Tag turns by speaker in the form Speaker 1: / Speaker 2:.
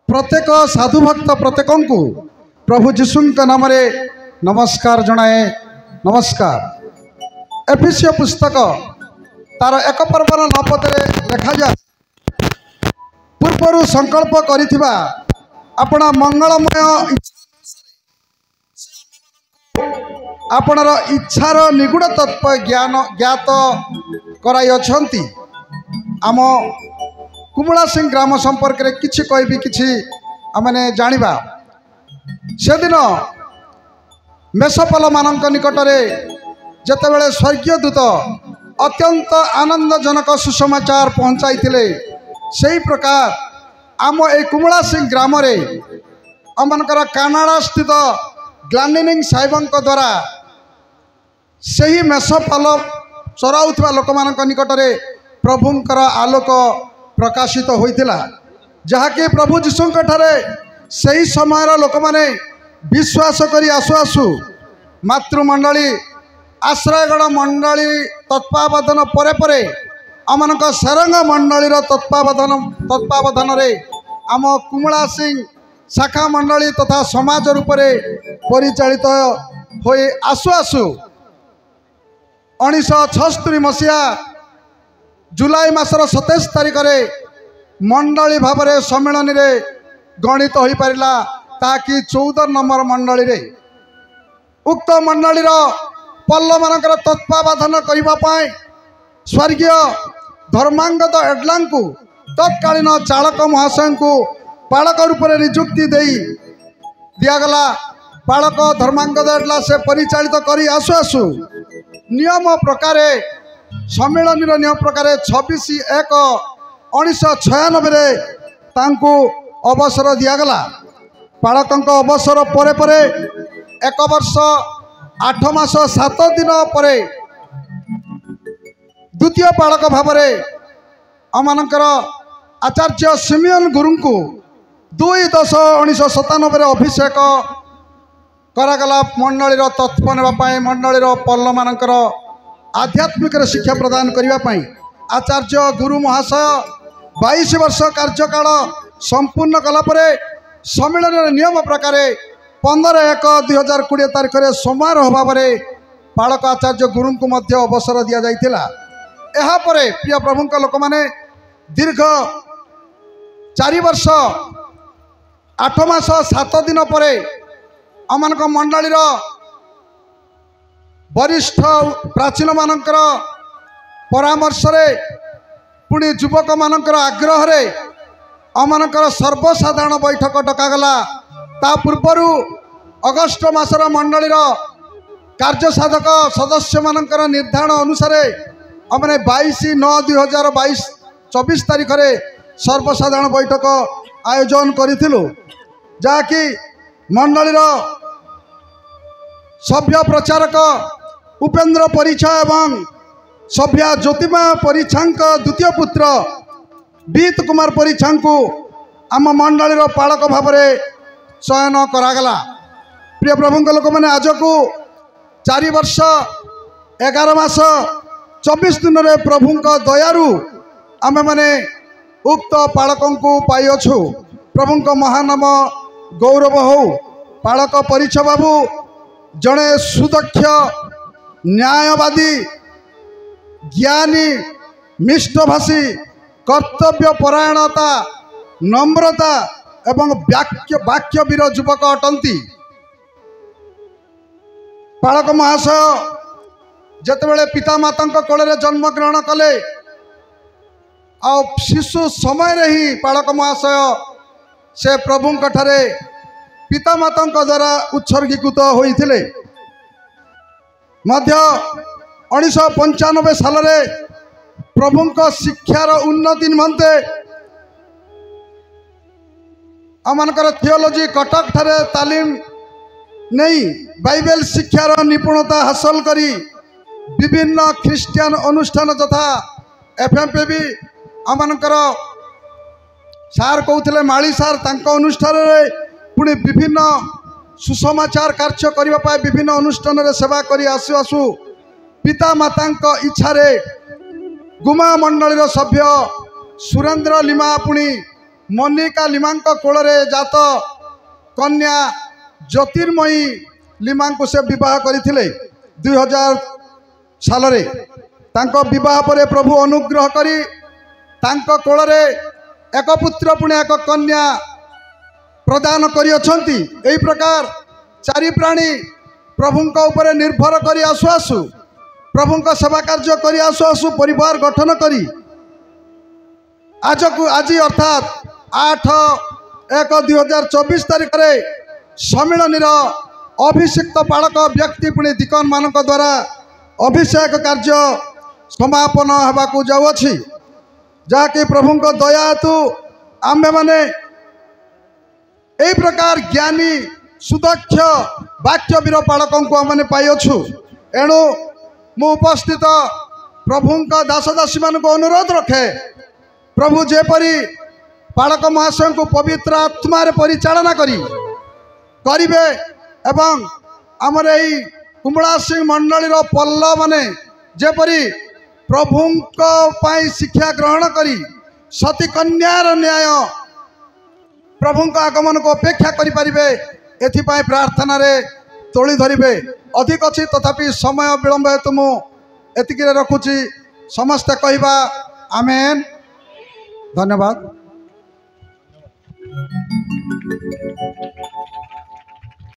Speaker 1: प्रत्येक साधु भक्त प्रत्येक को प्रभु जीशु नाम नमस्कार जनाए। नमस्कार। एफिसियो पुस्तक तार 1 पर्वर 9 पदे लिखा जा पूर्व संकल्प करिथिबा अपना मंगलमय आपणर इच्छार निगूढ़ तत्व ज्ञात कराई अछंती। आम कुमुला सिंह ग्राम संपर्क में किछि कहबी किछि आमने जानिबा। से दिन मेषपाल मानक निकटरे जेतेबेले स्वर्गीय दूत अत्यंत आनंदजनक सुसमाचार पहुँचाई से प्रकार आम ए कुमुला सिंह ग्राम आमनकर कानाड़ा स्थित ग्लानिनिंग साहेबंक द्वारा सही मेषपाल चराउथिबा लोक मानक निकटरे प्रभुंकर आलोक प्रकाशित होइतिला, जहाँकि प्रभु जीशुंक ठारे सही समय लोक माने विश्वास करी आसु आसु मातृमंडली आश्रयगण मंडली तत्वावधान परे परे आमनक सारंग मंडलीर तत्वावधान रे आम कुमुला सिंह शाखा मंडली तथा समाज रूपरे परिचालित होई आसु आसु 1976 मसीहा जुलाई मासर 27 तारिख में मंडली भाव में सम्मेलन रे गणित हो पारा, ताकि 14 नंबर मंडली रे उक्त मंडलीर पल्ल मानकर तत्वावधान करने स्वर्गीय धर्मांगद एडला को तत्कालीन चालक महाशय को पालक रूप में नियुक्ति दिगला। पालक धर्मांगद एडला से परिचालित करी आसु आसु नियम प्रकार सम्मेलन नियम प्रकार 26/1/1996 अवसर दिगला। पालक अवसर परे परे 1 वर्ष 8 मास 7 दिन पर द्वितीय पालक भाव आमनकर आचार्य सिमियन गुरु को 2/10/1997 अभिषेक करागला। मंडलीर तत्व नापी मंडलीर पल्ल मानकर आध्यात्मिक शिक्षा प्रदान करने आचार्य गुरु महाशय 22 वर्ष कार्यकाल संपूर्ण कलापर सम्मेलन नियम प्रकार 15/1/2020 तारीख में समारोह भाव में पालक आचार्य गुरु को मध्य अवसर दि जाइथिला। एहापर प्रिय प्रभुंक लोक माने दीर्घ 4 वर्ष 8 मास 7 दिन पर आमनक मंडलीर वरिष्ठ प्राचीन मानकर परामर्श पुणी युवक मानकर आग्रह रे आमनकर सर्वसाधारण बैठक डकागला। ता पूर्वर अगस्ट मासर मंडलीर कार्यसाधक सदस्य मानकर निर्धारण अनुसार आमने 22/9/2024 तारीख में सर्वसाधारण बैठक आयोजन करिथिलु, जहाँकि मंडलीर सभ्य प्रचारक उपेन्द्र परिछा एवं सभ्या ज्योतिमा परिछांक द्वितीय पुत्र बीत कुमार परिछा को आम मंडलीर पालक भाव में चयन करागला। प्रिय प्रभुंक लोक मैंने आज को 4 वर्ष 11 मास 24 दिन रे प्रभुंक दयारु आमे माने उक्त पालकों को पाइछु। प्रभुंक महानाम गौरव हो। पालक परिछा बाबू जड़े सुदक्ष न्यायवादी ज्ञानी मिष्टभाषी कर्तव्य परायणता नम्रता एवं वाक्यवीर युवक अटंती। पालक महाशय जेतेबेले पिता माता कोल जन्म ग्रहण कले आ शिशु समय ही पालक महाशय से प्रभुंक ठारे पिता माता द्वारा उत्सर्गीकृत होइथिले। मध्य 1995 साल प्रभुंक शिक्षार उन्नति निमंते आमनकर थियोलॉजी कटक ठारे तालीम नहीं बाइबल शिक्षार निपुणता हासिल करी विभिन्न ख्रिस्टियन अनुष्ठान तथा एफएमपीबी आमनकर सार कहते माली सार तांको अनुष्ठान पुणी विभिन्न सुसमाचार कार्य करने विभिन्न अनुष्ठान रे सेवा करी आसु आसु पिता माता इच्छा गुमा मंडलीर सभ्य सुरेंद्र लिमा पुणी मनिका लिमा कोल जात कन्या ज्योतिर्मयी लिमा को से विवाह करथिले 2000 साल रे तांको विवाह परे प्रभु अनुग्रह करी तांको कोल रे एक पुत्र पुणे एक कन्या प्रदान करी अछंती। एही प्रकार चारि प्राणी प्रभुंक ऊपर निर्भर करी आसु आसु प्रभुंक सेवा कार्य करी आसु आसु परिवार गठन करी आज अर्थात 8/1/2024 तारीख रे सम्मिलन अभिषिक्त पालक व्यक्ति पुणे दिकन मान द्वारा अभिषेक कार्य समापन होगाकू जाऊँगी जहाँकि प्रभुंक दया हेतु आम्भे माने यही प्रकार ज्ञानी सुदक्ष वाक्यवीर पालक को आम पाइछु। एणु मु उपस्थित प्रभुंक दासदासी मान को अनुरोध रखे प्रभु जेपरी पालक महाशय को पवित्र आत्मा परिचालना करिवे एवं आमर यही कुमड़ा सिंह मंडली पल्ल माने जेपरी प्रभुंक पाई शिक्षा ग्रहण करी सती कन्यार न्याय प्रभुंक आगमन को अपेक्षा करें एथिपाई प्रार्थना रे तोली धरिबे। अधिक अच्छी तथापि समय विलंब हेतु मु एतिकी रखुची समस्ते कहवा आमेन। धन्यवाद।